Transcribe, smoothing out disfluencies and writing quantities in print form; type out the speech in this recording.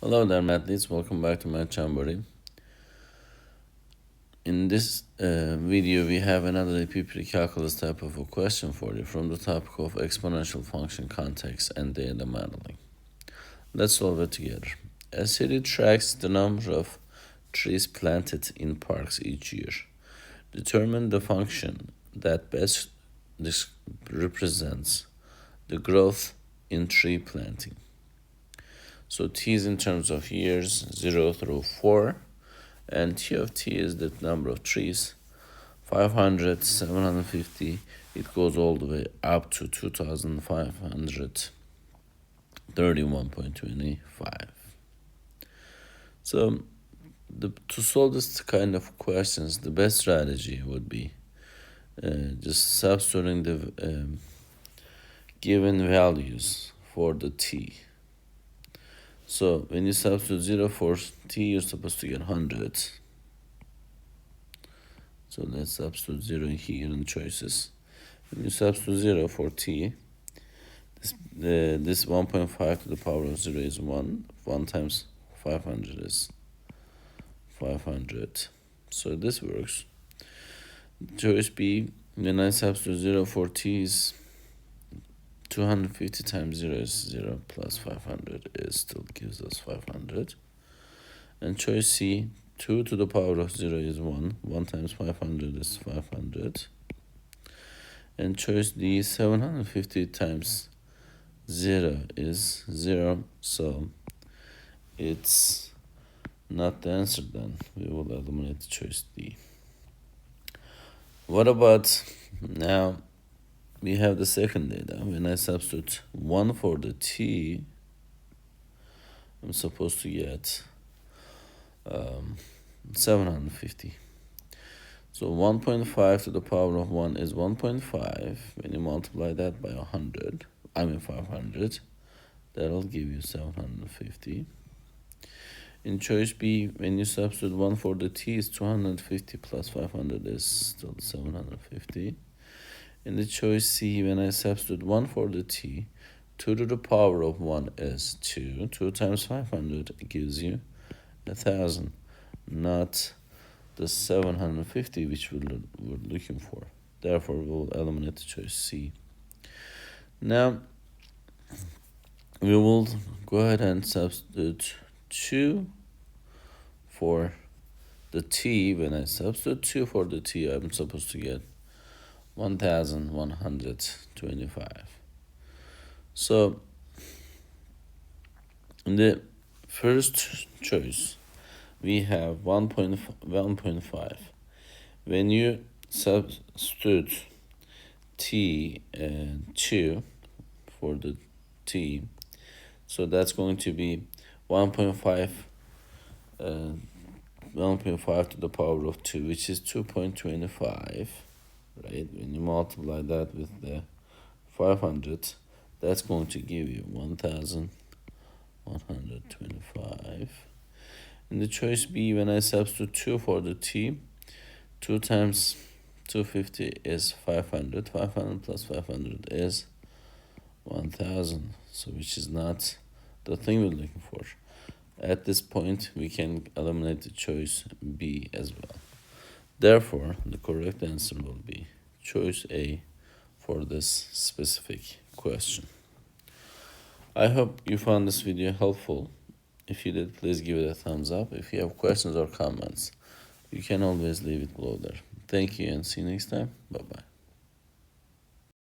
Hello there, mathletes. Welcome back to Math Jamboree. In this video, we have another AP Precalculus type of a question for you from the topic of exponential function context and data modeling. Let's solve it together. A city tracks the number of trees planted in parks each year. Determine the function that best represents the growth in tree planting. So t is in terms of years, 0 through 4, and t of t is the number of trees, 500, 750, it goes all the way up to 2531.25. So to solve this kind of questions, the best strategy would be just substituting the given values for the t. So when you substitute 0 for t, you're supposed to get 100. So let's substitute 0 here in choices. When you substitute 0 for t, this 1.5 to the power of 0 is 1. 1 times 500 is 500. So this works. Choice B, when I substitute 0 for t is 250 times 0 is 0 plus 500 still gives us 500. And choice C, 2 to the power of 0 is 1. 1 times 500 is 500. And choice D, 750 times 0 is 0. So it's not the answer then. We will eliminate choice D. What about now? We have the second data. When I substitute 1 for the t, I'm supposed to get 750. So 1.5 to the power of 1 is 1.5. When you multiply that by 500, that'll give you 750. In choice B, when you substitute 1 for the t, is 250 plus 500 is still 750. In the choice C, when I substitute 1 for the t, 2 to the power of 1 is 2. 2 times 500 gives you 1,000, not the 750 which we're looking for. Therefore, we'll eliminate the choice C. Now, we will go ahead and substitute 2 for the t. When I substitute 2 for the t, I'm supposed to get 1,125. So in the first choice, we have 1.5. When you substitute t and 2 for the t, so that's going to be 1.5 to the power of 2, which is 2.25. Right? When you multiply that with the 500, that's going to give you 1,125. In the choice B, when I substitute 2 for the t, 2 times 250 is 500. 500 plus 500 is 1,000. So which is not the thing we're looking for. At this point, we can eliminate the choice B as well. Therefore, the correct answer will be choice A for this specific question. I hope you found this video helpful. If you did, please give it a thumbs up. If you have questions or comments, you can always leave it below there. Thank you and see you next time. Bye-bye.